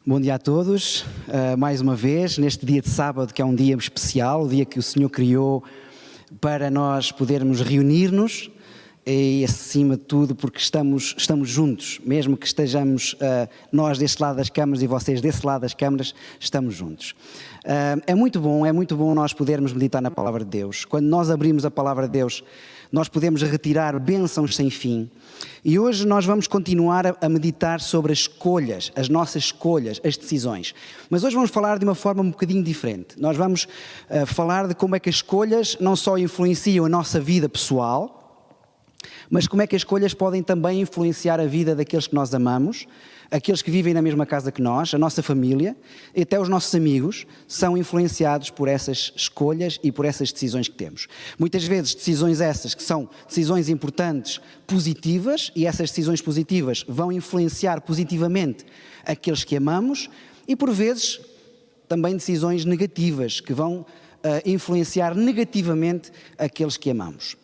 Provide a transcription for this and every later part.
Bom dia a todos, mais uma vez, neste dia de sábado, que é um dia especial, o dia que o Senhor criou para nós podermos reunir-nos e, acima de tudo, porque estamos juntos, mesmo que estejamos nós deste lado das câmaras e vocês desse lado das câmaras, estamos juntos. É muito bom nós podermos meditar na Palavra de Deus. Quando nós abrimos a Palavra de Deus, nós podemos retirar bênçãos sem fim. E hoje nós vamos continuar a meditar sobre as escolhas, as nossas escolhas, as decisões. Mas hoje vamos falar de uma forma um bocadinho diferente. Nós vamos falar de como é que as escolhas não só influenciam a nossa vida pessoal, mas como é que as escolhas podem também influenciar a vida daqueles que nós amamos, aqueles que vivem na mesma casa que nós, a nossa família, e até os nossos amigos são influenciados por essas escolhas e por essas decisões que temos. Muitas vezes decisões essas que são decisões importantes, positivas, e essas decisões positivas vão influenciar positivamente aqueles que amamos, e por vezes também decisões negativas que vão influenciar negativamente aqueles que amamos.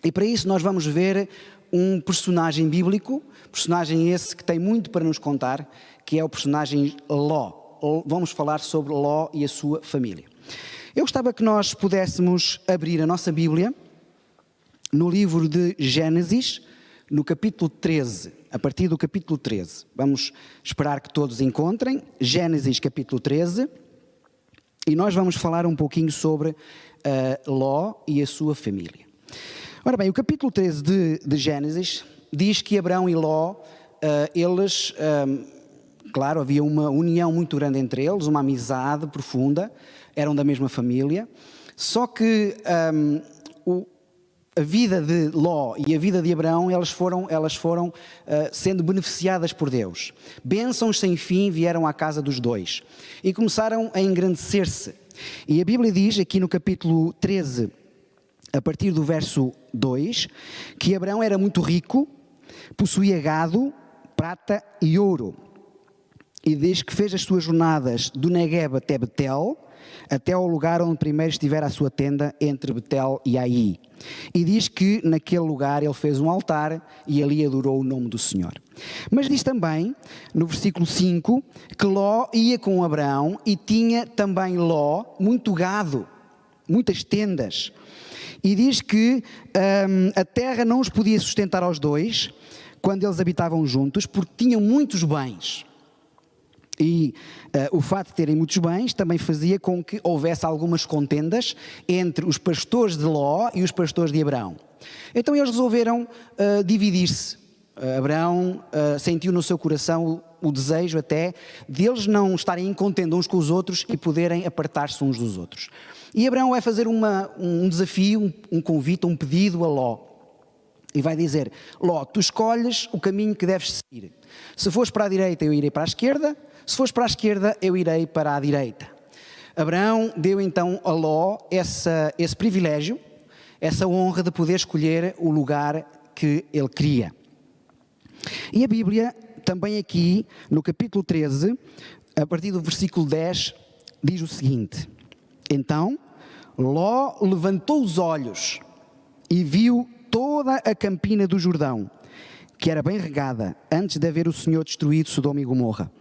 E para isso nós vamos ver um personagem bíblico, personagem esse que tem muito para nos contar, que é o personagem Ló. Vamos falar sobre Ló e a sua família. Eu gostava que nós pudéssemos abrir a nossa Bíblia no livro de Gênesis, no capítulo 13, a partir do capítulo 13. Vamos esperar que todos encontrem, Gênesis capítulo 13, e nós vamos falar um pouquinho sobre Ló e a sua família. Ora bem, o capítulo 13 de Gênesis diz que Abrão e Ló, claro, havia uma união muito grande entre eles, uma amizade profunda, eram da mesma família, só que a vida de Ló e a vida de Abrão, elas foram sendo beneficiadas por Deus. Bênçãos sem fim vieram à casa dos dois e começaram a engrandecer-se. E a Bíblia diz aqui no capítulo 13, a partir do verso 2, que Abrão era muito rico, possuía gado, prata e ouro. E diz que fez as suas jornadas do Negueb até Betel, até ao lugar onde primeiro estivera a sua tenda entre Betel e Ai. E diz que naquele lugar ele fez um altar e ali adorou o nome do Senhor. Mas diz também, no versículo 5, que Ló ia com Abrão e tinha também Ló muito gado, muitas tendas. E diz que a terra não os podia sustentar aos dois quando eles habitavam juntos, porque tinham muitos bens. E o fato de terem muitos bens também fazia com que houvesse algumas contendas entre os pastores de Ló e os pastores de Abrão. Então eles resolveram dividir-se. Abrão sentiu no seu coração o desejo até de eles não estarem em contenda uns com os outros e poderem apartar-se uns dos outros. E Abrão vai fazer um desafio, um convite, um pedido a Ló. E vai dizer: Ló, tu escolhes o caminho que deves seguir. Se fores para a direita, eu irei para a esquerda. Se fores para a esquerda, eu irei para a direita. Abrão deu então a Ló esse privilégio, essa honra de poder escolher o lugar que ele queria. E a Bíblia, também aqui, no capítulo 13, a partir do versículo 10, diz o seguinte: Então Ló levantou os olhos e viu toda a campina do Jordão, que era bem regada, antes de haver o Senhor destruído Sodoma e Gomorra,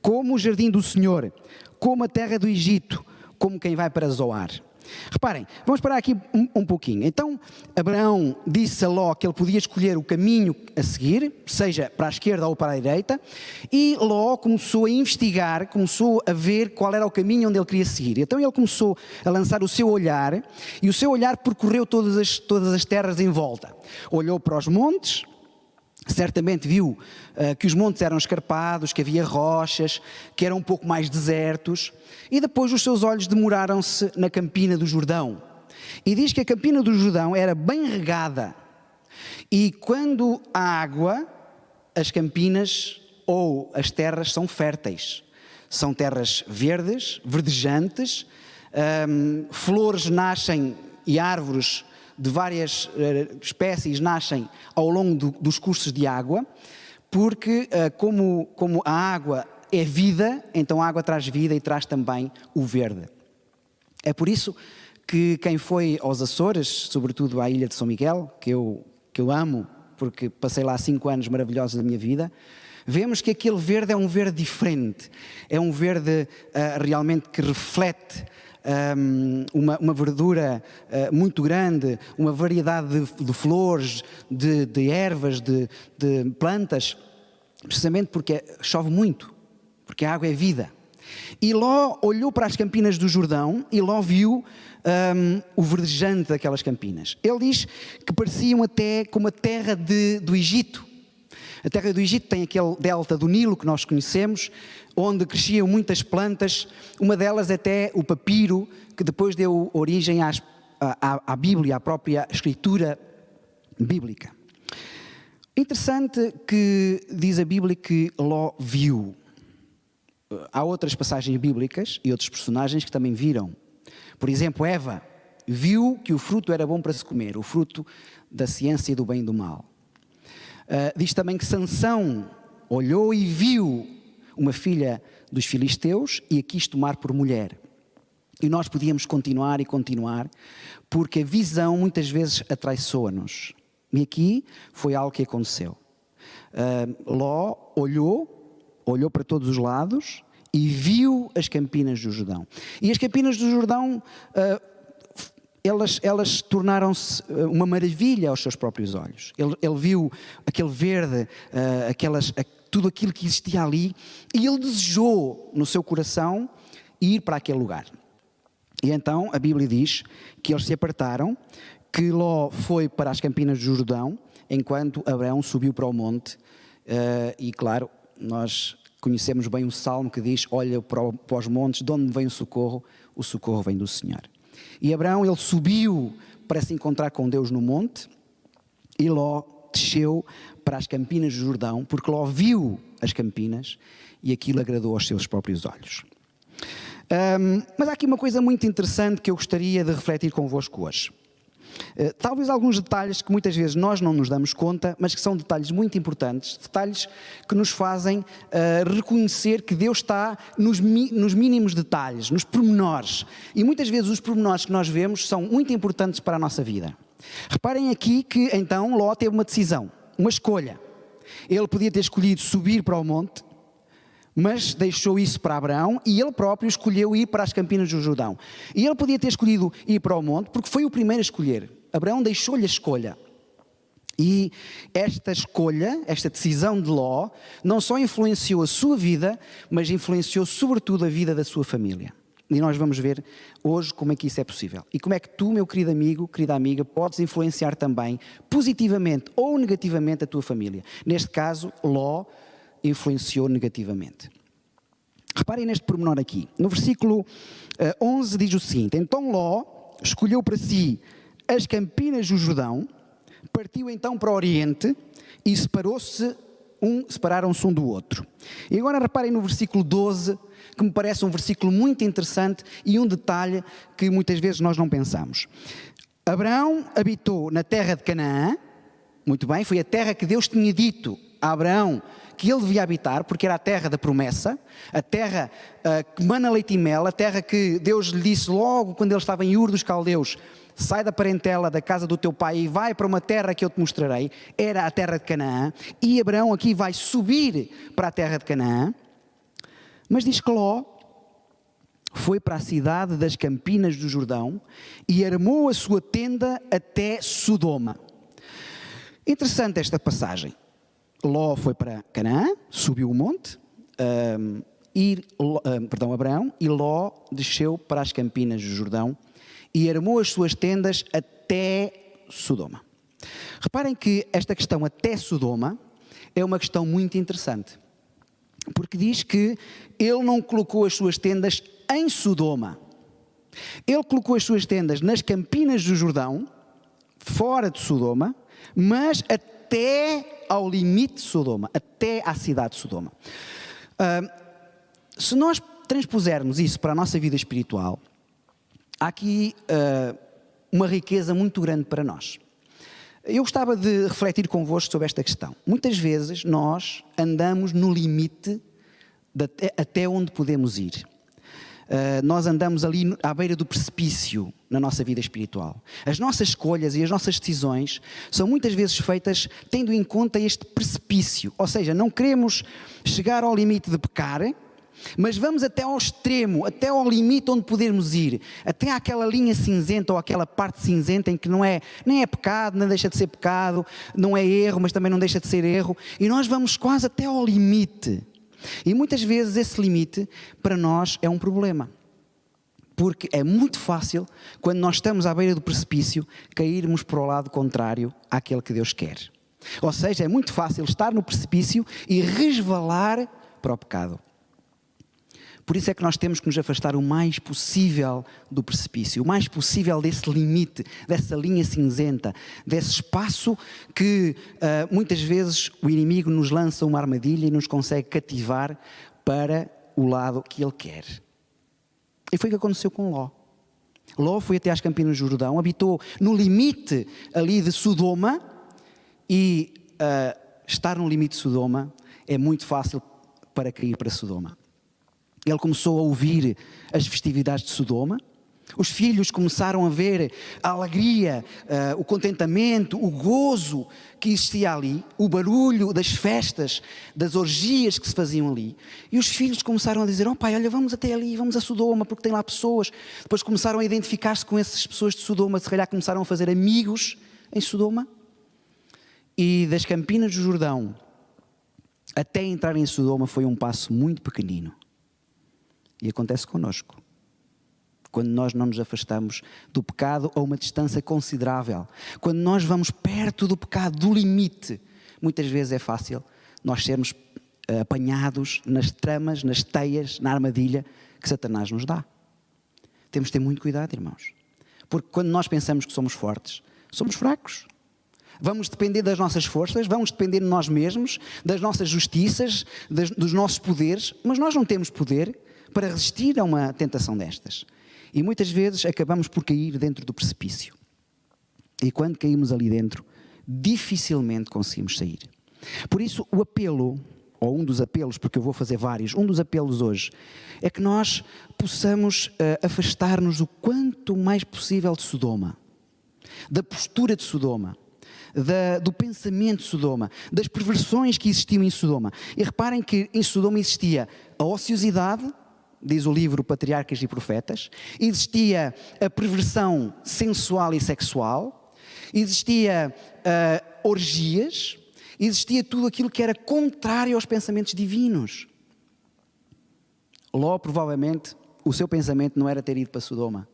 como o jardim do Senhor, como a terra do Egito, como quem vai para Zoar. Reparem, vamos parar aqui um pouquinho. Então, Abraão disse a Ló que ele podia escolher o caminho a seguir, seja para a esquerda ou para a direita, e Ló começou a investigar, começou a ver qual era o caminho onde ele queria seguir. Então ele começou a lançar o seu olhar, e o seu olhar percorreu todas as terras em volta. Olhou para os montes, certamente viu que os montes eram escarpados, que havia rochas, que eram um pouco mais desertos, e depois os seus olhos demoraram-se na campina do Jordão. E diz que a campina do Jordão era bem regada, e quando há água, as campinas ou as terras são férteis. São terras verdes, verdejantes, flores nascem e árvores de várias espécies nascem ao longo dos cursos de água, porque como a água é vida, então a água traz vida e traz também o verde. É por isso que quem foi aos Açores, sobretudo à ilha de São Miguel, que eu amo, porque passei lá 5 anos maravilhosos da minha vida, Vemos que aquele verde é um verde diferente, é um verde realmente que reflete uma verdura muito grande, uma variedade de flores, de ervas, de plantas, precisamente porque chove muito, porque a água é vida. E Ló olhou para as campinas do Jordão e Ló viu o verdejante daquelas campinas. Ele diz que pareciam até como a terra do Egito. A terra do Egito tem aquele delta do Nilo que nós conhecemos, onde cresciam muitas plantas, uma delas até o papiro, que depois deu origem à Bíblia, à própria escritura bíblica. Interessante que diz a Bíblia que Ló viu. Há outras passagens bíblicas e outros personagens que também viram. Por exemplo, Eva viu que o fruto era bom para se comer, o fruto da ciência do bem e do mal. Diz também que Sansão olhou e viu uma filha dos filisteus e a quis tomar por mulher. E nós podíamos continuar e continuar, porque a visão muitas vezes atraiçoa-nos. E aqui foi algo que aconteceu. Ló olhou para todos os lados e viu as campinas do Jordão. E as campinas do Jordão, elas tornaram-se uma maravilha aos seus próprios olhos. Ele viu aquele verde, tudo aquilo que existia ali, e ele desejou no seu coração ir para aquele lugar. E então a Bíblia diz que eles se apartaram, que Ló foi para as campinas do Jordão, enquanto Abraão subiu para o monte. E claro, nós conhecemos bem o salmo que diz: olha para os montes, de onde vem o socorro vem do Senhor. E Abraão, ele subiu para se encontrar com Deus no monte, e Ló desceu para as campinas do Jordão, porque Ló viu as campinas e aquilo agradou aos seus próprios olhos. Mas há aqui uma coisa muito interessante que eu gostaria de refletir convosco hoje. Talvez alguns detalhes que muitas vezes nós não nos damos conta, mas que são detalhes muito importantes, detalhes que nos fazem reconhecer que Deus está nos mínimos detalhes, nos pormenores. E muitas vezes os pormenores que nós vemos são muito importantes para a nossa vida. Reparem aqui que então Ló teve uma decisão, uma escolha. Ele podia ter escolhido subir para o monte, mas deixou isso para Abraão e ele próprio escolheu ir para as campinas do Jordão. E ele podia ter escolhido ir para o monte porque foi o primeiro a escolher. Abraão deixou-lhe a escolha. E esta escolha, esta decisão de Ló, não só influenciou a sua vida, mas influenciou sobretudo a vida da sua família. E nós vamos ver hoje como é que isso é possível. E como é que tu, meu querido amigo, querida amiga, podes influenciar também, positivamente ou negativamente, a tua família. Neste caso, Ló influenciou negativamente. Reparem neste pormenor aqui. No versículo 11 diz o seguinte: então Ló escolheu para si as campinas do Jordão, partiu então para o Oriente e separaram-se um do outro. E agora reparem no versículo 12, que me parece um versículo muito interessante e um detalhe que muitas vezes nós não pensamos. Abraão habitou na terra de Canaã, muito bem, foi a terra que Deus tinha dito a Abraão que ele devia habitar, porque era a terra da promessa, a terra que mana leite e mel, a terra que Deus lhe disse logo quando ele estava em Ur dos Caldeus: sai da parentela, da casa do teu pai e vai para uma terra que eu te mostrarei. Era a terra de Canaã, e Abraão aqui vai subir para a terra de Canaã, mas diz que Ló foi para a cidade das campinas do Jordão e armou a sua tenda até Sodoma. Interessante esta passagem. Ló foi para Canaã, subiu o monte, Abraão, e Ló desceu para as campinas do Jordão e armou as suas tendas até Sodoma. Reparem que esta questão até Sodoma é uma questão muito interessante, porque diz que ele não colocou as suas tendas em Sodoma. Ele colocou as suas tendas nas campinas do Jordão, fora de Sodoma, mas até ao limite de Sodoma, até à cidade de Sodoma. Se nós transpusermos isso para a nossa vida espiritual, há aqui uma riqueza muito grande para nós. Eu gostava de refletir convosco sobre esta questão. Muitas vezes nós andamos no limite até onde podemos ir. nós andamos ali à beira do precipício na nossa vida espiritual. As nossas escolhas e as nossas decisões são muitas vezes feitas tendo em conta este precipício. Ou seja, não queremos chegar ao limite de pecar, mas vamos até ao extremo, até ao limite onde podemos ir, até àquela linha cinzenta ou aquela parte cinzenta em que nem é pecado, nem deixa de ser pecado, não é erro, mas também não deixa de ser erro, e nós vamos quase até ao limite. E muitas vezes esse limite para nós é um problema, porque é muito fácil, quando nós estamos à beira do precipício, cairmos para o lado contrário àquele que Deus quer. Ou seja, é muito fácil estar no precipício e resvalar para o pecado. Por isso é que nós temos que nos afastar o mais possível do precipício, o mais possível desse limite, dessa linha cinzenta, desse espaço que muitas vezes o inimigo nos lança uma armadilha e nos consegue cativar para o lado que ele quer. E foi o que aconteceu com Ló. Ló foi até às Campinas do Jordão, habitou no limite ali de Sodoma, e estar no limite de Sodoma é muito fácil para cair para Sodoma. Ele começou a ouvir as festividades de Sodoma, os filhos começaram a ver a alegria, o contentamento, o gozo que existia ali, o barulho das festas, das orgias que se faziam ali, e os filhos começaram a dizer: oh pai, olha, vamos até ali, vamos a Sodoma, porque tem lá pessoas. Depois começaram a identificar-se com essas pessoas de Sodoma, se calhar começaram a fazer amigos em Sodoma, e das Campinas do Jordão até entrar em Sodoma foi um passo muito pequenino. E acontece connosco, quando nós não nos afastamos do pecado a uma distância considerável, quando nós vamos perto do pecado, do limite, muitas vezes é fácil nós sermos apanhados nas tramas, nas teias, na armadilha que Satanás nos dá. Temos de ter muito cuidado, irmãos, porque quando nós pensamos que somos fortes, somos fracos. Vamos depender das nossas forças, vamos depender de nós mesmos, das nossas justiças, dos nossos poderes, mas nós não temos poder para resistir a uma tentação destas. E muitas vezes acabamos por cair dentro do precipício. E quando caímos ali dentro, dificilmente conseguimos sair. Por isso, o apelo, ou um dos apelos, porque eu vou fazer vários, um dos apelos hoje, é que nós possamos afastar-nos o quanto mais possível de Sodoma, da postura de Sodoma, do pensamento de Sodoma, das perversões que existiam em Sodoma. E reparem que em Sodoma existia a ociosidade, diz o livro Patriarcas e Profetas, existia a perversão sensual e sexual, existia orgias, existia tudo aquilo que era contrário aos pensamentos divinos. Ló, provavelmente, o seu pensamento não era ter ido para Sodoma.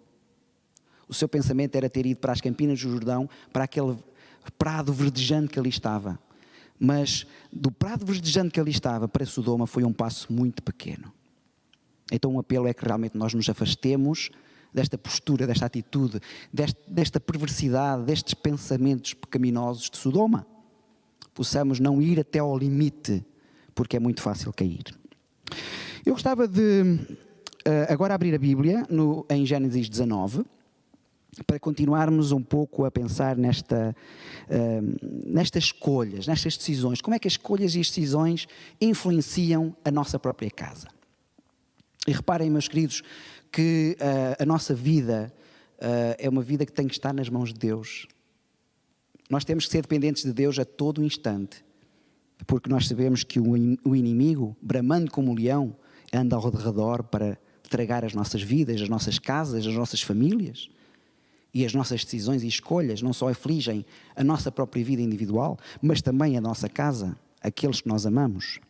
O seu pensamento era ter ido para as Campinas do Jordão, para aquele prado verdejante que ali estava. Mas do prado verdejante que ali estava para Sodoma foi um passo muito pequeno. Então o apelo é que realmente nós nos afastemos desta postura, desta atitude, desta perversidade, destes pensamentos pecaminosos de Sodoma. Possamos não ir até ao limite, porque é muito fácil cair. Eu gostava de agora abrir a Bíblia em Gênesis 19, para continuarmos um pouco a pensar nestas escolhas, nestas decisões. Como é que as escolhas e as decisões influenciam a nossa própria casa? E reparem, meus queridos, que a nossa vida é uma vida que tem que estar nas mãos de Deus. Nós temos que ser dependentes de Deus a todo instante, porque nós sabemos que o inimigo, bramando como um leão, anda ao redor para tragar as nossas vidas, as nossas casas, as nossas famílias. E as nossas decisões e escolhas não só afligem a nossa própria vida individual, mas também a nossa casa, aqueles que nós amamos.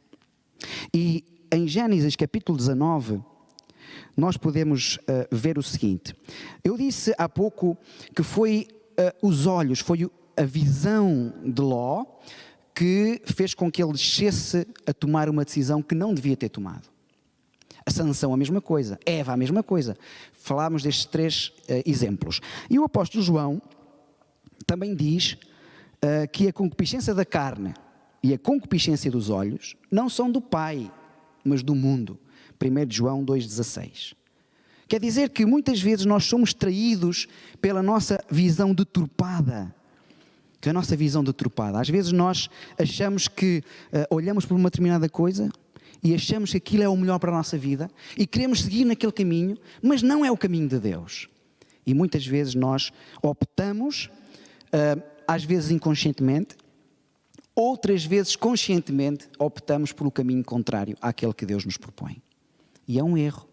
E em Gênesis capítulo 19, nós podemos ver o seguinte. Eu disse há pouco que foi os olhos, foi a visão de Ló que fez com que ele descesse a tomar uma decisão que não devia ter tomado. A Sansão a mesma coisa, Eva a mesma coisa. Falámos destes três exemplos. E o apóstolo João também diz que a concupiscência da carne e a concupiscência dos olhos não são do Pai, mas do mundo. 1 João 2,16. Quer dizer que muitas vezes nós somos traídos pela nossa visão deturpada. A nossa visão deturpada. Às vezes nós achamos que olhamos por uma determinada coisa e achamos que aquilo é o melhor para a nossa vida e queremos seguir naquele caminho, mas não é o caminho de Deus. E muitas vezes nós optamos, às vezes inconscientemente, outras vezes conscientemente, optamos pelo caminho contrário àquele que Deus nos propõe. E é um erro.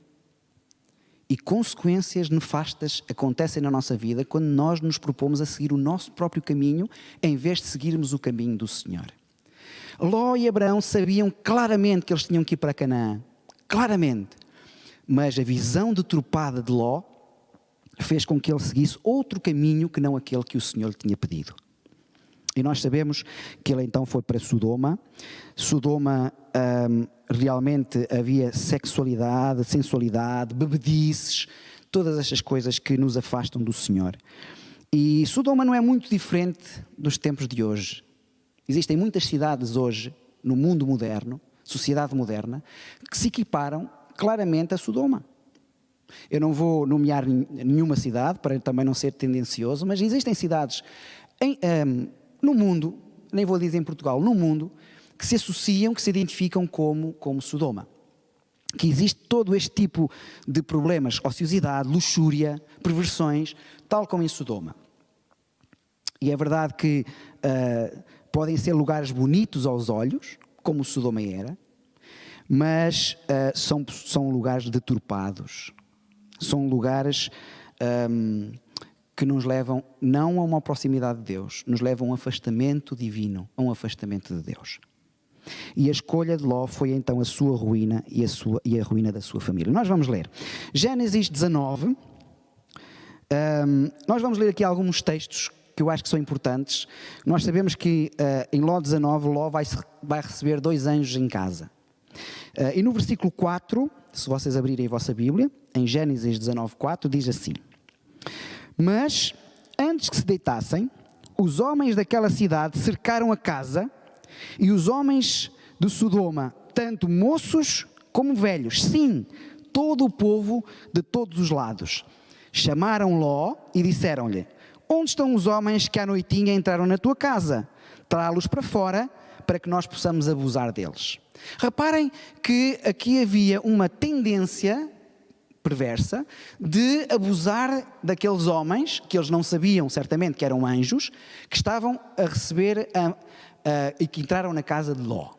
E consequências nefastas acontecem na nossa vida quando nós nos propomos a seguir o nosso próprio caminho em vez de seguirmos o caminho do Senhor. Ló e Abraão sabiam claramente que eles tinham que ir para Canaã. Claramente. Mas a visão deturpada de Ló fez com que ele seguisse outro caminho que não aquele que o Senhor lhe tinha pedido. E nós sabemos que ele então foi para Sodoma. Sodoma, realmente havia sexualidade, sensualidade, bebedices, todas estas coisas que nos afastam do Senhor. E Sodoma não é muito diferente dos tempos de hoje. Existem muitas cidades hoje, no mundo moderno, sociedade moderna, que se equiparam claramente a Sodoma. Eu não vou nomear nenhuma cidade, para também não ser tendencioso, mas existem cidades no mundo, nem vou dizer em Portugal, no mundo, que se associam, que se identificam como Sodoma. Que existe todo este tipo de problemas, ociosidade, luxúria, perversões, tal como em Sodoma. E é verdade que podem ser lugares bonitos aos olhos, como Sodoma era, mas são lugares deturpados. São lugares que nos levam não a uma proximidade de Deus, nos levam a um afastamento divino, a um afastamento de Deus. E a escolha de Ló foi então a sua ruína e a ruína da sua família. Nós vamos ler Gênesis 19, nós vamos ler aqui alguns textos que eu acho que são importantes. Nós sabemos que em Ló 19, Ló vai receber 2 anjos em casa. E no versículo 4, se vocês abrirem a vossa Bíblia, em Gênesis 19, 4, diz assim: Mas, antes que se deitassem, os homens daquela cidade cercaram a casa, e os homens de Sodoma, tanto moços como velhos, sim, todo o povo de todos os lados, chamaram Ló e disseram-lhe: Onde estão os homens que à noitinha entraram na tua casa? Trá-los para fora, para que nós possamos abusar deles. Reparem que aqui havia uma tendência perversa de abusar daqueles homens, que eles não sabiam certamente que eram anjos, que estavam a receber e que entraram na casa de Ló.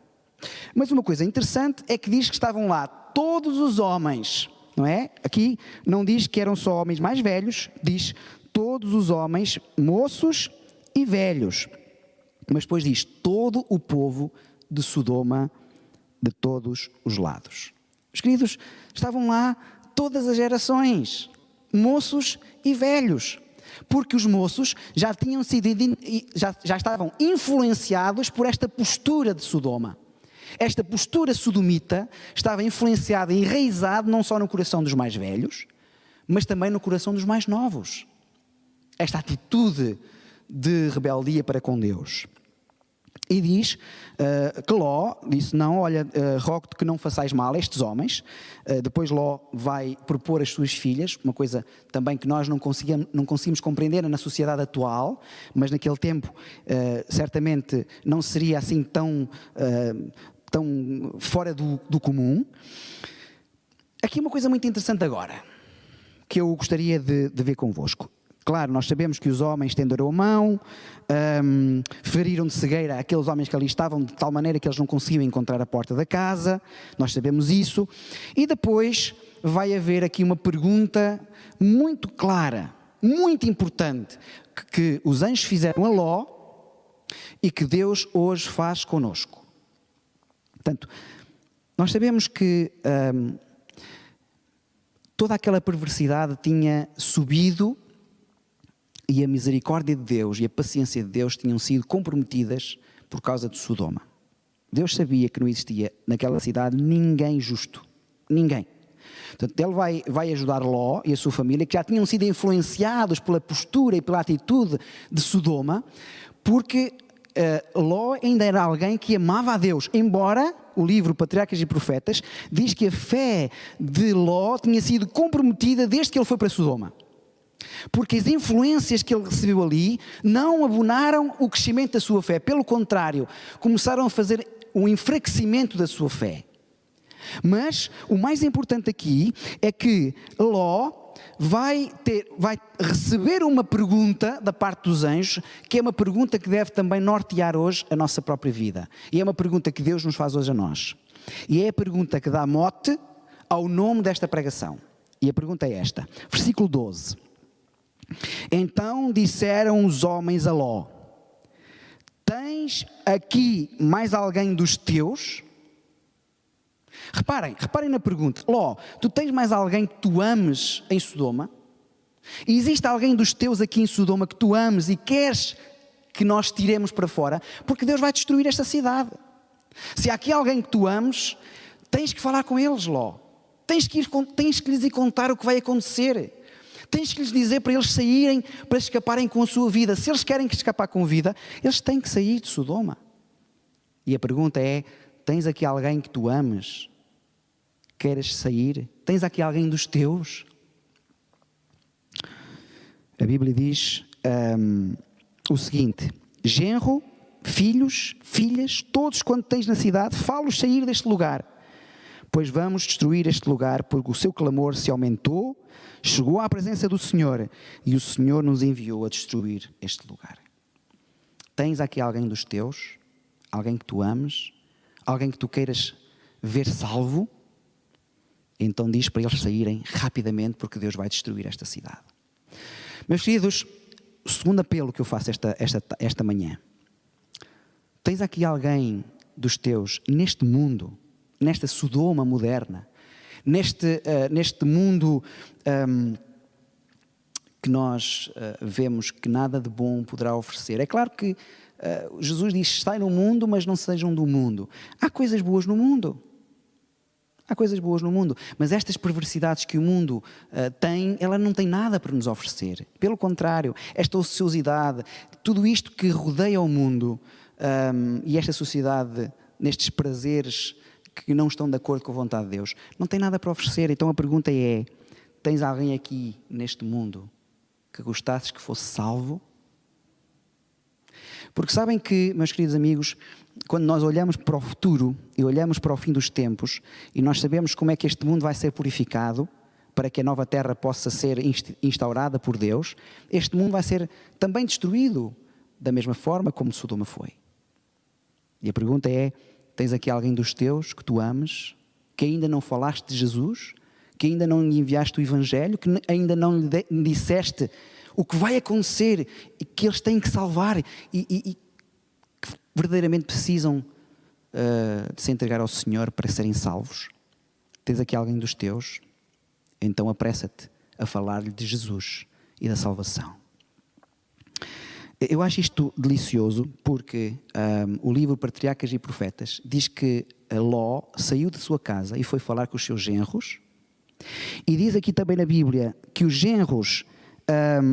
Mas uma coisa interessante é que diz que estavam lá todos os homens, não é? Aqui não diz que eram só homens mais velhos, diz todos os homens, moços e velhos. Mas depois diz todo o povo de Sodoma, de todos os lados. Os queridos, estavam lá todas as gerações, moços e velhos, porque os moços já tinham sido, já estavam influenciados por esta postura de Sodoma. Esta postura sodomita estava influenciada e enraizada não só no coração dos mais velhos, mas também no coração dos mais novos. Esta atitude de rebeldia para com Deus. E diz que Ló disse: não, olha, rogo-te que não façais mal a estes homens. Depois Ló vai propor as suas filhas, uma coisa também que nós não conseguimos compreender na sociedade atual, mas naquele tempo certamente não seria assim tão fora do comum. Aqui uma coisa muito interessante agora, que eu gostaria de ver convosco. Claro, nós sabemos que os homens estenderam a mão, feriram de cegueira aqueles homens que ali estavam, de tal maneira que eles não conseguiam encontrar a porta da casa. Nós sabemos isso. E depois vai haver aqui uma pergunta muito clara, muito importante, que os anjos fizeram a Ló e que Deus hoje faz conosco. Portanto, nós sabemos que toda aquela perversidade tinha subido, e a misericórdia de Deus e a paciência de Deus tinham sido comprometidas por causa de Sodoma. Deus sabia que não existia naquela cidade ninguém justo. Ninguém. Portanto, ele vai ajudar Ló e a sua família, que já tinham sido influenciados pela postura e pela atitude de Sodoma, porque Ló ainda era alguém que amava a Deus, embora o livro Patriarcas e Profetas diz que a fé de Ló tinha sido comprometida desde que ele foi para Sodoma. Porque as influências que ele recebeu ali não abonaram o crescimento da sua fé. Pelo contrário, começaram a fazer um enfraquecimento da sua fé. Mas o mais importante aqui é que Ló vai receber uma pergunta da parte dos anjos, que é uma pergunta que deve também nortear hoje a nossa própria vida. E é uma pergunta que Deus nos faz hoje a nós. E é a pergunta que dá mote ao nome desta pregação. E a pergunta é esta, versículo 12. Então disseram os homens a Ló: tens aqui mais alguém dos teus? Reparem na pergunta. Ló, tu tens mais alguém que tu ames em Sodoma? E existe alguém dos teus aqui em Sodoma que tu ames e queres que nós tiremos para fora? Porque Deus vai destruir esta cidade. Se há aqui alguém que tu ames, tens que falar com eles, Ló. Tens que lhes ir contar o que vai acontecer. Tens que lhes dizer para eles saírem, para escaparem com a sua vida. Se eles querem escapar com vida, eles têm que sair de Sodoma. E a pergunta é, tens aqui alguém que tu ames? Queres sair? Tens aqui alguém dos teus? A Bíblia diz o seguinte: genro, filhos, filhas, todos quanto tens na cidade, fá-los sair deste lugar. Pois vamos destruir este lugar, porque o seu clamor se aumentou, chegou à presença do Senhor, e o Senhor nos enviou a destruir este lugar. Tens aqui alguém dos teus? Alguém que tu ames? Alguém que tu queiras ver salvo? Então diz para eles saírem rapidamente, porque Deus vai destruir esta cidade. Meus queridos, o segundo apelo que eu faço esta manhã. Tens aqui alguém dos teus neste mundo, nesta Sodoma moderna, neste mundo que nós vemos que nada de bom poderá oferecer. É claro que Jesus diz: estai no mundo, mas não sejam do mundo. Há coisas boas no mundo. Há coisas boas no mundo, mas estas perversidades que o mundo tem, ela não tem nada para nos oferecer. Pelo contrário, esta ociosidade, tudo isto que rodeia o mundo e esta sociedade, nestes prazeres que não estão de acordo com a vontade de Deus, não tem nada para oferecer. Então a pergunta é: tens alguém aqui neste mundo que gostasses que fosse salvo? Porque sabem que, meus queridos amigos, quando nós olhamos para o futuro e olhamos para o fim dos tempos e nós sabemos como é que este mundo vai ser purificado para que a nova terra possa ser instaurada por Deus, este mundo vai ser também destruído da mesma forma como Sodoma foi. E a pergunta é: tens aqui alguém dos teus que tu ames, que ainda não falaste de Jesus, que ainda não lhe enviaste o Evangelho, que ainda não lhe disseste o que vai acontecer e que eles têm que salvar e que verdadeiramente precisam de se entregar ao Senhor para serem salvos? Tens aqui alguém dos teus? Então apressa-te a falar-lhe de Jesus e da salvação. Eu acho isto delicioso porque o livro Patriarcas e Profetas diz que Ló saiu de sua casa e foi falar com os seus genros, e diz aqui também na Bíblia que os genros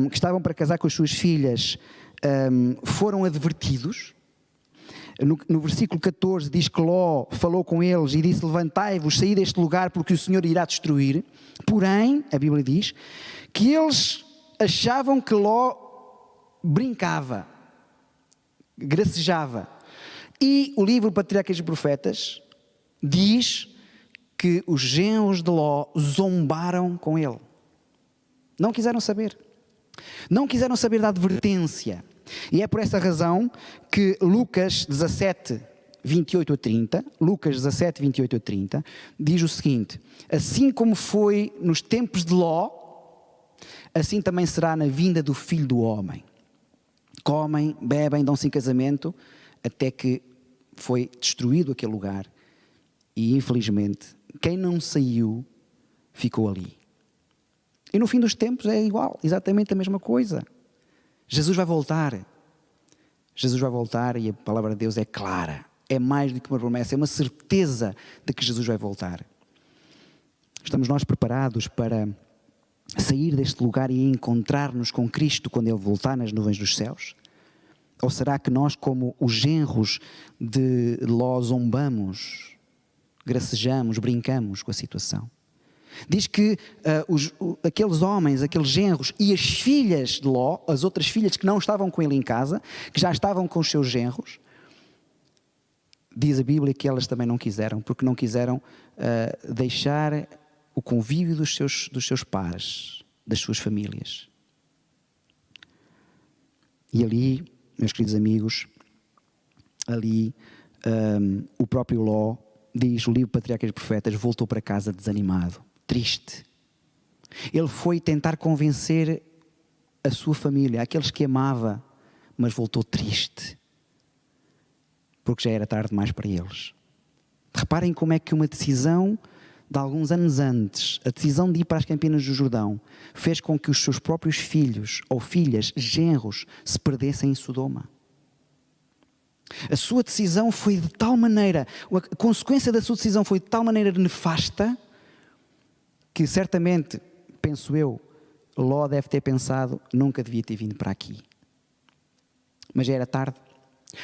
que estavam para casar com as suas filhas foram advertidos. No versículo 14 diz que Ló falou com eles e disse: levantai-vos, saí deste lugar porque o Senhor irá destruir. Porém, a Bíblia diz que eles achavam que Ló brincava, gracejava. E o livro Patriarcas e Profetas diz que os genros de Ló zombaram com ele. Não quiseram saber. Não quiseram saber da advertência. E é por essa razão que Lucas 17, 28 a 30, Lucas 17, 28 a 30, diz o seguinte: assim como foi nos tempos de Ló, assim também será na vinda do Filho do Homem. Comem, bebem, dão-se em casamento, até que foi destruído aquele lugar. E infelizmente, quem não saiu, ficou ali. E no fim dos tempos é igual, exatamente a mesma coisa. Jesus vai voltar. Jesus vai voltar e a palavra de Deus é clara. É mais do que uma promessa, é uma certeza de que Jesus vai voltar. Estamos nós preparados para sair deste lugar e encontrar-nos com Cristo quando Ele voltar nas nuvens dos céus? Ou será que nós, como os genros de Ló, zombamos, gracejamos, brincamos com a situação? Diz que aqueles homens, aqueles genros e as filhas de Ló, as outras filhas que não estavam com ele em casa, que já estavam com os seus genros, diz a Bíblia que elas também não quiseram, porque não quiseram deixar o convívio dos seus pares, das suas famílias. E ali, meus queridos amigos, ali o próprio Ló, diz o livro Patriarcas e Profetas, voltou para casa desanimado, triste. Ele foi tentar convencer a sua família, aqueles que amava, mas voltou triste, porque já era tarde demais para eles. Reparem como é que uma decisão de alguns anos antes, a decisão de ir para as Campinas do Jordão, fez com que os seus próprios filhos ou filhas, genros, se perdessem em Sodoma. A sua decisão foi de tal maneira, a consequência da sua decisão foi de tal maneira nefasta, que certamente, penso eu, Ló deve ter pensado, nunca devia ter vindo para aqui. Mas já era tarde.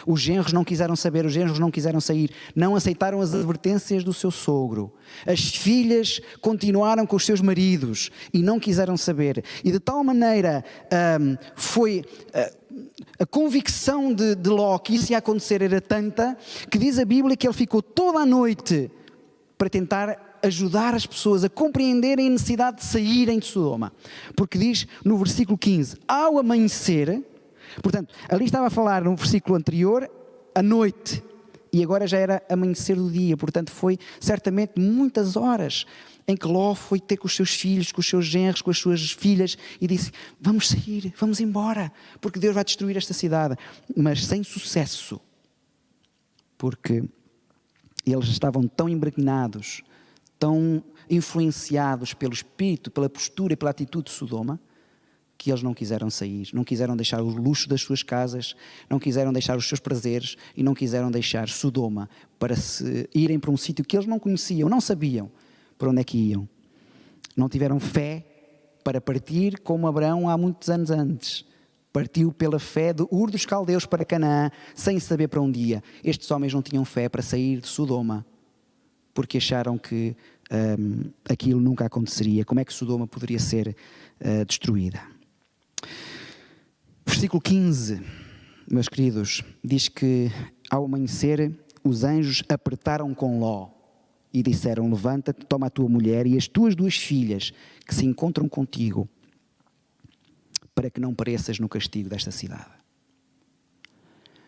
Os genros não quiseram saber, os genros não quiseram sair, não aceitaram as advertências do seu sogro. As filhas continuaram com os seus maridos e não quiseram saber. E de tal maneira foi a convicção de Ló que isso ia acontecer era tanta, que diz a Bíblia que ele ficou toda a noite para tentar ajudar as pessoas a compreenderem a necessidade de saírem de Sodoma. Porque diz no versículo 15, ao amanhecer... Portanto, ali estava a falar no versículo anterior, à noite, e agora já era amanhecer do dia, portanto foi certamente muitas horas em que Ló foi ter com os seus filhos, com os seus genros, com as suas filhas, e disse, vamos sair, vamos embora, porque Deus vai destruir esta cidade, mas sem sucesso, porque eles estavam tão embrequinados, tão influenciados pelo espírito, pela postura e pela atitude de Sodoma, que eles não quiseram sair, não quiseram deixar o luxo das suas casas, não quiseram deixar os seus prazeres e não quiseram deixar Sodoma para se irem para um sítio que eles não conheciam, não sabiam para onde é que iam. Não tiveram fé para partir como Abraão há muitos anos antes. Partiu pela fé de Ur dos Caldeus para Canaã, sem saber para onde ia. Estes homens não tinham fé para sair de Sodoma, porque acharam que aquilo nunca aconteceria. Como é que Sodoma poderia ser destruída? Versículo 15, meus queridos, diz que ao amanhecer os anjos apertaram com Ló e disseram, levanta-te, toma a tua mulher e as tuas 2 filhas que se encontram contigo, para que não pereças no castigo desta cidade.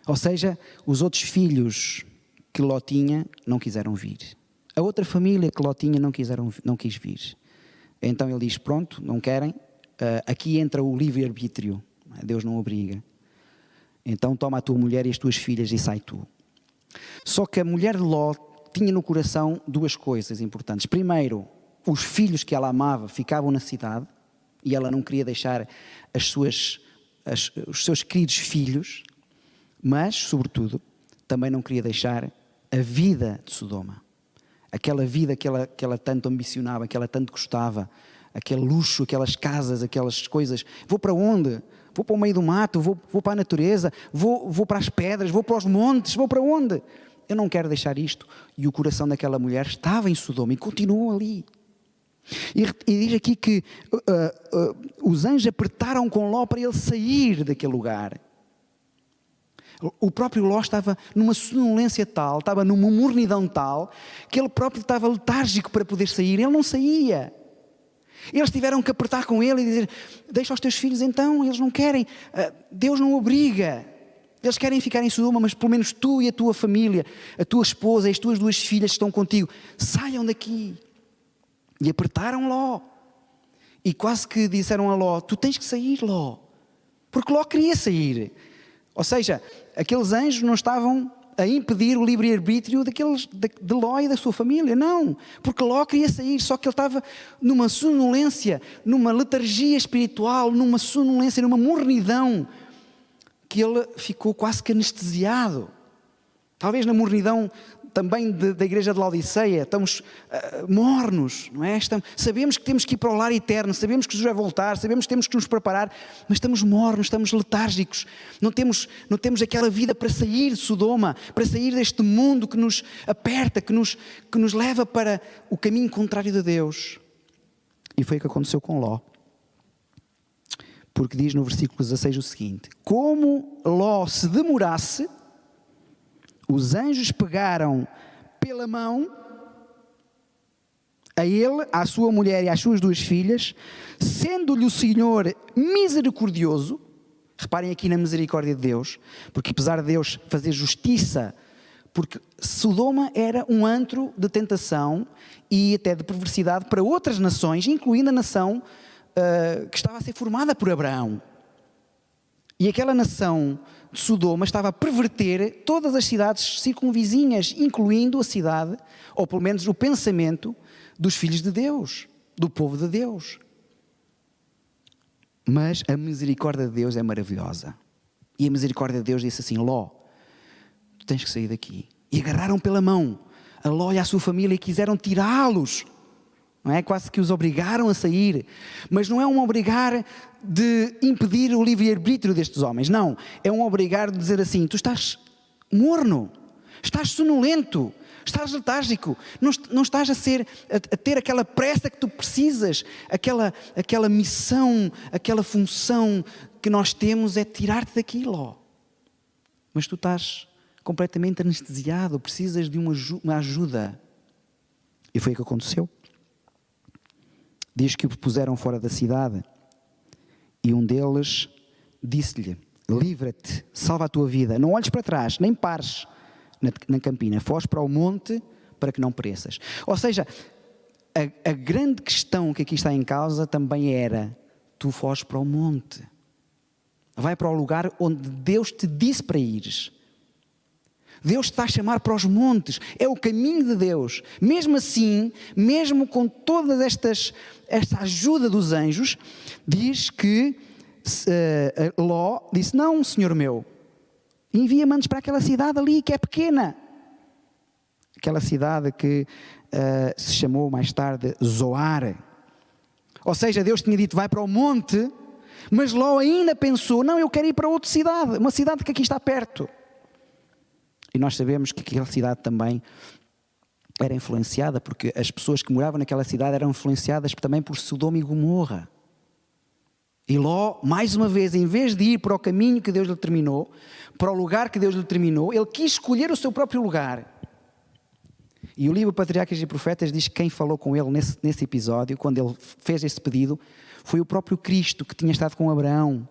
Ou seja, os outros filhos que Ló tinha não quiseram vir. A outra família que Ló tinha não quis vir. Então ele diz, pronto, não querem, aqui entra o livre-arbítrio. Deus não obriga. Então toma a tua mulher e as tuas filhas e sai tu. Só que a mulher de Ló tinha no coração 2 coisas importantes. Primeiro, os filhos que ela amava ficavam na cidade e ela não queria deixar os seus queridos filhos, mas, sobretudo, também não queria deixar a vida de Sodoma. Aquela vida que ela tanto ambicionava, que ela tanto gostava, aquele luxo, aquelas casas, aquelas coisas. Vou para onde? Vou para o meio do mato, vou para a natureza, vou para as pedras, vou para os montes, vou para onde? Eu não quero deixar isto. E o coração daquela mulher estava em Sodoma e continuou ali. E diz aqui que os anjos apertaram com Ló para ele sair daquele lugar. O próprio Ló estava numa sonolência tal, estava numa mornidão tal, que ele próprio estava letárgico para poder sair. Ele não saía. Eles tiveram que apertar com ele e dizer, deixa os teus filhos então, eles não querem, Deus não obriga, eles querem ficar em Sodoma, mas pelo menos tu e a tua família, a tua esposa e as tuas 2 filhas que estão contigo, saiam daqui. E apertaram Ló, e quase que disseram a Ló, tu tens que sair, Ló, porque Ló queria sair. Ou seja, aqueles anjos não estavam a impedir o livre-arbítrio de Ló e da sua família, não, porque Ló queria sair, só que ele estava numa sonolência, numa letargia espiritual, numa sonolência, numa mornidão, que ele ficou quase que anestesiado. Talvez na mornidão também da igreja de Laodiceia, estamos mornos, não é? Sabemos que temos que ir para o lar eterno, sabemos que Jesus vai voltar, sabemos que temos que nos preparar, mas estamos mornos, estamos letárgicos, não temos aquela vida para sair de Sodoma, para sair deste mundo que nos aperta, que nos leva para o caminho contrário de Deus. E foi o que aconteceu com Ló. Porque diz no versículo 16 o seguinte, como Ló se demorasse, os anjos pegaram pela mão a ele, à sua mulher e às suas 2 filhas, sendo-lhe o Senhor misericordioso. Reparem aqui na misericórdia de Deus, porque apesar de Deus fazer justiça, porque Sodoma era um antro de tentação e até de perversidade para outras nações, incluindo a nação que estava a ser formada por Abraão. E aquela nação de Sodoma estava a perverter todas as cidades circunvizinhas, incluindo a cidade, ou pelo menos o pensamento dos filhos de Deus, do povo de Deus. Mas a misericórdia de Deus é maravilhosa. E a misericórdia de Deus disse assim: Ló, tu tens que sair daqui. E agarraram pela mão a Ló e a sua família e quiseram tirá-los. Não é? Quase que os obrigaram a sair. Mas não é um obrigar de impedir o livre-arbítrio destes homens. Não. É um obrigar de dizer assim: tu estás morno, estás sonolento, estás letárgico, não estás a ter aquela pressa que tu precisas, aquela missão, aquela função que nós temos é tirar-te daqui, Ló. Mas tu estás completamente anestesiado, precisas de uma ajuda. E foi o que aconteceu. Diz que o puseram fora da cidade e um deles disse-lhe: livra-te, salva a tua vida, não olhes para trás, nem pares na campina, foge para o monte para que não pereças. Ou seja, a grande questão que aqui está em causa também era: tu foges para o monte, vai para o lugar onde Deus te disse para ires. Deus te está a chamar para os montes, é o caminho de Deus. Mesmo assim, mesmo com toda esta ajuda dos anjos, diz que Ló disse: não, Senhor meu, envia-me antes para aquela cidade ali que é pequena. Aquela cidade que se chamou mais tarde Zoar. Ou seja, Deus tinha dito: vai para o monte, mas Ló ainda pensou: não, eu quero ir para outra cidade, uma cidade que aqui está perto. E nós sabemos que aquela cidade também era influenciada, porque as pessoas que moravam naquela cidade eram influenciadas também por Sodoma e Gomorra. E Ló, mais uma vez, em vez de ir para o caminho que Deus lhe determinou, para o lugar que Deus lhe determinou, ele quis escolher o seu próprio lugar. E o livro Patriarcas e Profetas diz que quem falou com ele nesse episódio, quando ele fez esse pedido, foi o próprio Cristo, que tinha estado com Abraão,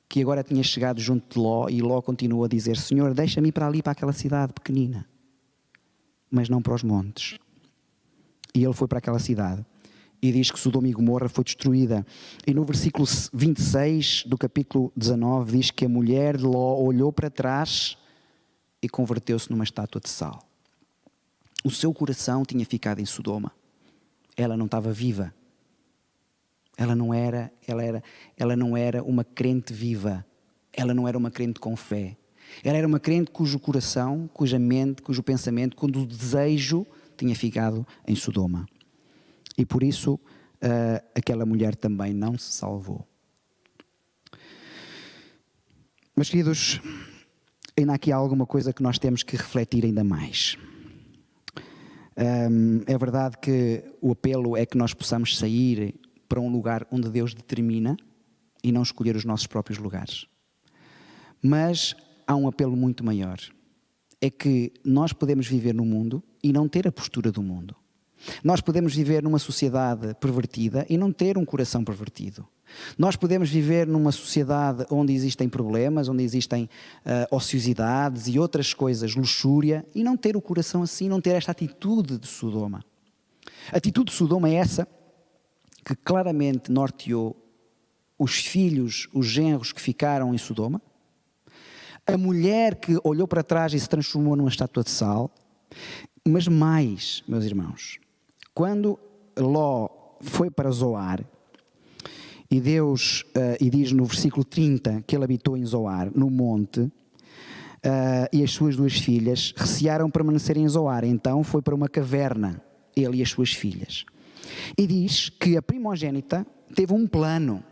que agora tinha chegado junto de Ló, e Ló continuou a dizer: Senhor, deixa-me ir para ali, para aquela cidade pequenina, mas não para os montes. E ele foi para aquela cidade. E diz que Sodoma e Gomorra foi destruída. E no versículo 26 do capítulo 19 diz que a mulher de Ló olhou para trás e converteu-se numa estátua de sal. O seu coração tinha ficado em Sodoma. Ela não estava viva. Ela não era uma crente viva. Ela não era uma crente com fé. Ela era uma crente cujo coração, cuja mente, cujo pensamento, cujo desejo tinha ficado em Sodoma. E por isso aquela mulher também não se salvou. Meus queridos, ainda há aqui alguma coisa que nós temos que refletir ainda mais. É verdade que o apelo é que nós possamos sair para um lugar onde Deus determina e não escolher os nossos próprios lugares. Mas há um apelo muito maior. É que nós podemos viver no mundo e não ter a postura do mundo. Nós podemos viver numa sociedade pervertida e não ter um coração pervertido. Nós podemos viver numa sociedade onde existem problemas, onde existem ociosidades e outras coisas, luxúria, e não ter o coração assim, não ter esta atitude de Sodoma. A atitude de Sodoma é essa que claramente norteou os filhos, os genros que ficaram em Sodoma, a mulher que olhou para trás e se transformou numa estátua de sal, mas mais, meus irmãos, quando Ló foi para Zoar, e Deus, e diz no versículo 30 que ele habitou em Zoar, no monte, e as suas 2 filhas recearam permanecer em Zoar, então foi para uma caverna, ele e as suas filhas. E diz que a primogênita teve um plano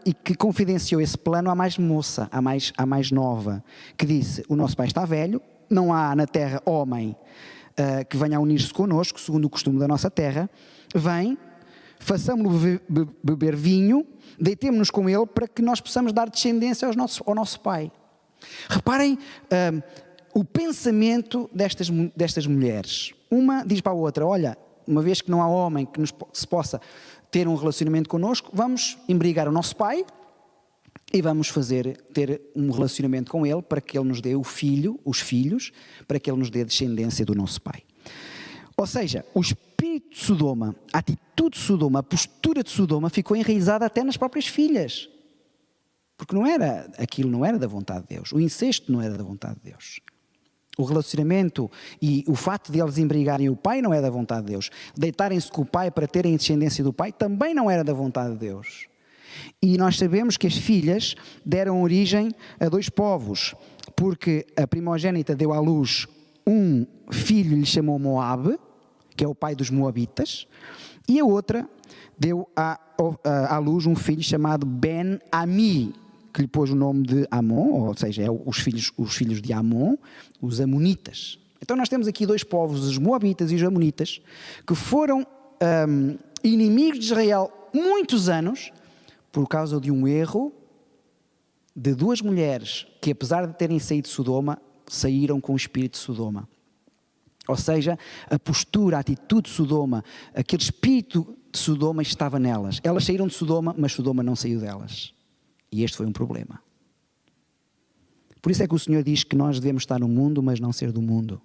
e que confidenciou esse plano à mais moça, à mais nova, que disse: o nosso pai está velho, não há na terra homem que venha a unir-se connosco, segundo o costume da nossa terra, vem, façamos-lo beber vinho, deitemo-nos com ele para que nós possamos dar descendência ao nosso pai. Reparem o pensamento destas mulheres. Uma diz para a outra: olha, uma vez que não há homem que se possa ter um relacionamento connosco, vamos embriagar o nosso pai e vamos ter um relacionamento com ele para que ele nos dê os filhos, para que ele nos dê a descendência do nosso pai. Ou seja, o espírito de Sodoma, a atitude de Sodoma, a postura de Sodoma ficou enraizada até nas próprias filhas. Porque aquilo não era da vontade de Deus. O incesto não era da vontade de Deus. O relacionamento e o facto de eles embriagarem o pai não é da vontade de Deus. Deitarem-se com o pai para terem a descendência do pai também não era da vontade de Deus. E nós sabemos que as filhas deram origem a 2 povos, porque a primogênita deu à luz um filho, lhe chamou Moabe, que é o pai dos moabitas, e a outra deu à luz um filho chamado Ben-Ami, que lhe pôs o nome de Amon, ou seja, os filhos de Amon, os amonitas. Então nós temos aqui 2 povos, os moabitas e os amonitas, que foram inimigos de Israel muitos anos, por causa de um erro de 2 mulheres que, apesar de terem saído de Sodoma, saíram com o espírito de Sodoma. Ou seja, a postura, a atitude de Sodoma, aquele espírito de Sodoma estava nelas. Elas saíram de Sodoma, mas Sodoma não saiu delas. E este foi um problema. Por isso é que o Senhor diz que nós devemos estar no mundo, mas não ser do mundo.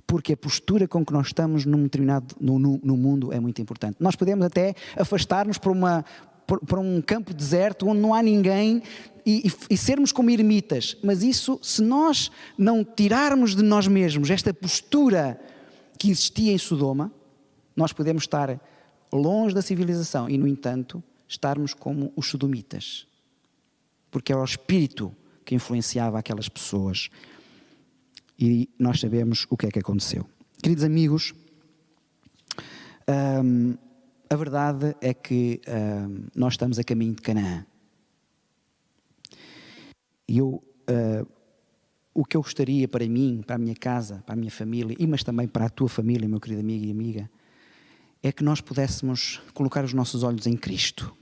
Porque a postura com que nós estamos no mundo é muito importante. Nós podemos até afastar-nos para um campo deserto onde não há ninguém e sermos como ermitas. Mas isso, se nós não tirarmos de nós mesmos esta postura que existia em Sodoma, nós podemos estar longe da civilização e, no entanto, estarmos como os sodomitas. Porque era o espírito que influenciava aquelas pessoas. E nós sabemos o que é que aconteceu. Queridos amigos, a verdade é que nós estamos a caminho de Canaã. E o que eu gostaria para mim, para a minha casa, para a minha família, mas também para a tua família, meu querido amigo e amiga, é que nós pudéssemos colocar os nossos olhos em Cristo.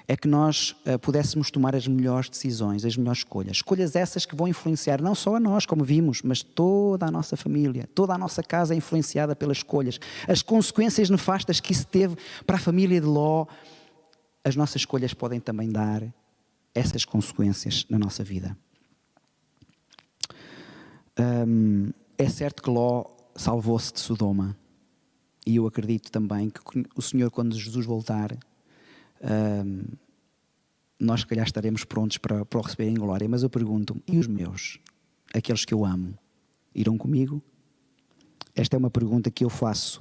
É que nós pudéssemos tomar as melhores decisões, as melhores escolhas. Escolhas essas que vão influenciar não só a nós, como vimos, mas toda a nossa família, toda a nossa casa é influenciada pelas escolhas. As consequências nefastas que isso teve para a família de Ló, as nossas escolhas podem também dar essas consequências na nossa vida. É certo que Ló salvou-se de Sodoma. E eu acredito também que o Senhor, quando Jesus voltar, nós se calhar estaremos prontos para o receber em glória. Mas eu pergunto-me, e os meus? Aqueles que eu amo, irão comigo? Esta é uma pergunta que eu faço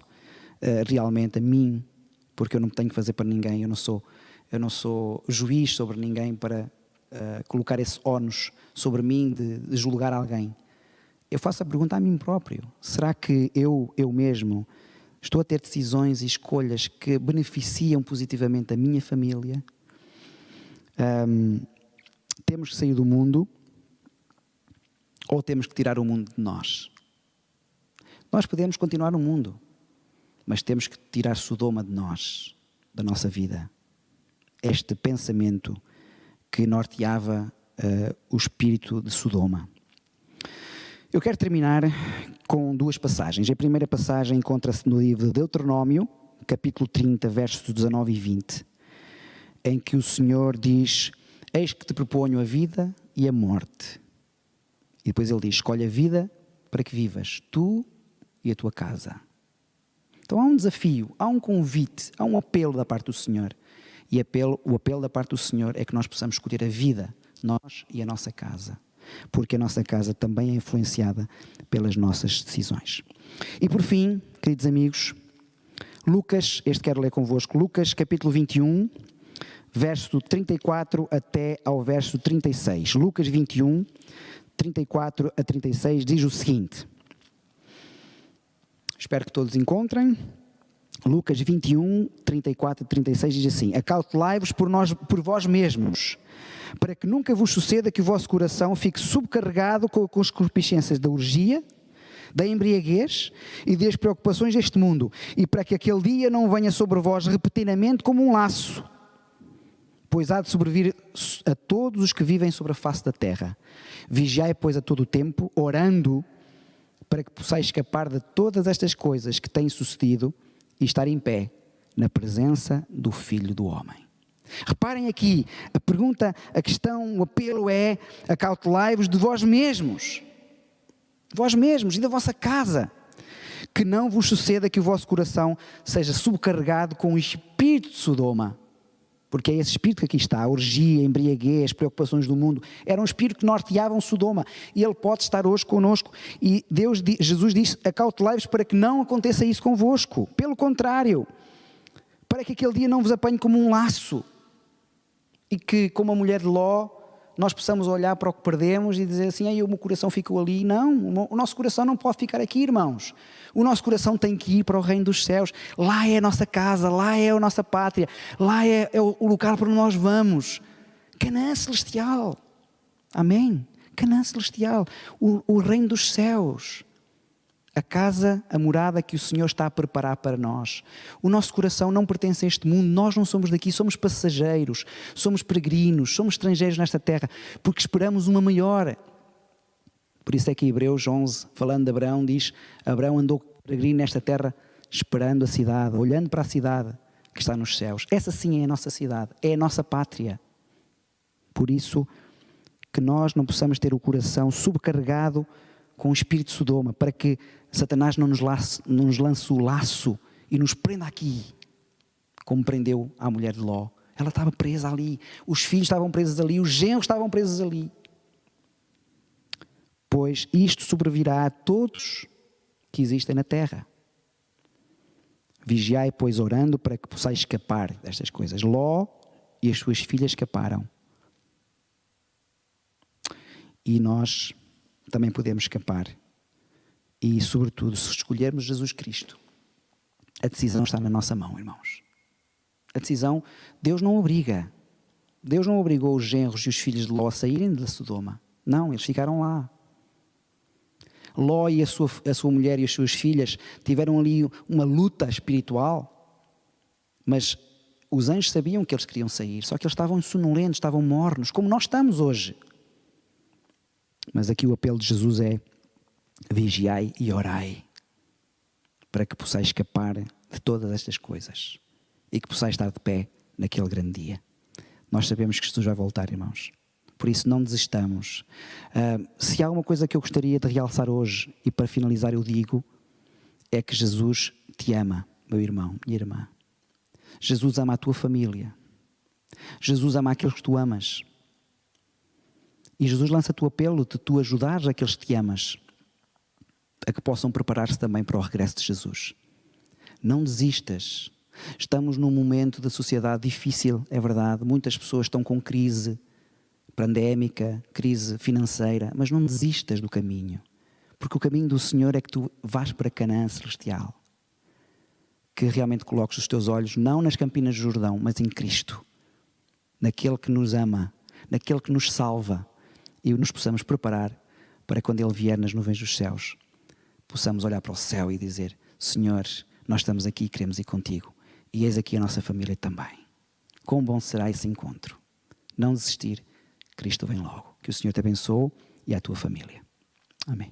realmente a mim, porque eu não tenho que fazer para ninguém. Eu não sou juiz sobre ninguém para colocar esse ónus sobre mim de julgar alguém. Eu faço a pergunta a mim próprio. Será que eu mesmo estou a ter decisões e escolhas que beneficiam positivamente a minha família? Temos que sair do mundo ou temos que tirar o mundo de nós? Nós podemos continuar no mundo, mas temos que tirar Sodoma de nós, da nossa vida. Este pensamento que norteava o espírito de Sodoma. Eu quero terminar com 2 passagens. A primeira passagem encontra-se no livro de Deuteronômio, capítulo 30, versos 19 e 20, em que o Senhor diz: eis que te proponho a vida e a morte. E depois ele diz: escolhe a vida para que vivas, tu e a tua casa. Então há um desafio, há um convite, há um apelo da parte do Senhor. E o apelo da parte do Senhor é que nós possamos escolher a vida, nós e a nossa casa. Porque a nossa casa também é influenciada pelas nossas decisões. E por fim, queridos amigos, Lucas, quero ler convosco, Lucas capítulo 21, verso 34 até ao verso 36. Lucas 21, 34 a 36, diz o seguinte. Espero que todos encontrem. Lucas 21, 34 e 36 diz assim: acautelai-vos por vós mesmos, para que nunca vos suceda que o vosso coração fique subcarregado com as concupiscências da orgia, da embriaguez e das preocupações deste mundo, e para que aquele dia não venha sobre vós repentinamente como um laço, pois há de sobrevir a todos os que vivem sobre a face da terra. Vigiai, pois, a todo o tempo, orando, para que possais escapar de todas estas coisas que têm sucedido e estar em pé na presença do Filho do Homem. Reparem aqui, a pergunta, a questão, o apelo é: acautelai-vos de vós mesmos e da vossa casa, que não vos suceda que o vosso coração seja subcarregado com o espírito de Sodoma. Porque é esse espírito que aqui está, a orgia, a embriaguez, as preocupações do mundo. Era um espírito que norteava Sodoma. E ele pode estar hoje connosco. E Jesus diz: acautelai-vos para que não aconteça isso convosco. Pelo contrário, para que aquele dia não vos apanhe como um laço. E que, como a mulher de Ló, nós possamos olhar para o que perdemos e dizer assim: o meu coração ficou ali. Não, o nosso coração não pode ficar aqui, irmãos. O nosso coração tem que ir para o reino dos céus. Lá é a nossa casa, lá é a nossa pátria, lá é o lugar para onde nós vamos. Canaã celestial. Amém? Canaã celestial. O reino dos céus. A casa, a morada que o Senhor está a preparar para nós. O nosso coração não pertence a este mundo, nós não somos daqui, somos passageiros, somos peregrinos, somos estrangeiros nesta terra, porque esperamos uma maior. Por isso é que Hebreus 11, falando de Abraão, diz: Abraão andou peregrino nesta terra, esperando a cidade, olhando para a cidade que está nos céus. Essa sim é a nossa cidade, é a nossa pátria. Por isso que nós não possamos ter o coração subcarregado com o espírito de Sodoma, para que Satanás não nos lance o laço e nos prenda aqui, como prendeu a mulher de Ló. Ela estava presa ali, os filhos estavam presos ali, os genros estavam presos ali. Pois isto sobrevirá a todos que existem na terra. Vigiai, pois, orando, para que possais escapar destas coisas. Ló e as suas filhas escaparam. E nós também podemos escapar. E, sobretudo, se escolhermos Jesus Cristo, a decisão está na nossa mão, irmãos. A decisão, Deus não obriga. Deus não obrigou os genros e os filhos de Ló a saírem de Sodoma. Não, eles ficaram lá. Ló e a sua mulher e as suas filhas tiveram ali uma luta espiritual, mas os anjos sabiam que eles queriam sair, só que eles estavam sonolentos, estavam mornos, como nós estamos hoje. Mas aqui o apelo de Jesus é: vigiai e orai, para que possais escapar de todas estas coisas e que possais estar de pé naquele grande dia. Nós sabemos que Jesus vai voltar, irmãos. Por isso não desistamos. Se há alguma coisa que eu gostaria de realçar hoje, e para finalizar eu digo, é que Jesus te ama, meu irmão, minha irmã. Jesus ama a tua família. Jesus ama aqueles que tu amas. E Jesus lança-te o apelo de tu ajudares aqueles que te amas a que possam preparar-se também para o regresso de Jesus. Não desistas. Estamos num momento da sociedade difícil, é verdade. Muitas pessoas estão com crise pandémica, crise financeira, mas não desistas do caminho. Porque o caminho do Senhor é que tu vás para Canaã celestial. Que realmente coloques os teus olhos não nas campinas do Jordão, mas em Cristo. Naquele que nos ama, naquele que nos salva. E nos possamos preparar para quando Ele vier nas nuvens dos céus, possamos olhar para o céu e dizer: Senhor, nós estamos aqui e queremos ir contigo. E eis aqui a nossa família também. Quão bom será esse encontro. Não desistir, Cristo vem logo. Que o Senhor te abençoe e a tua família. Amém.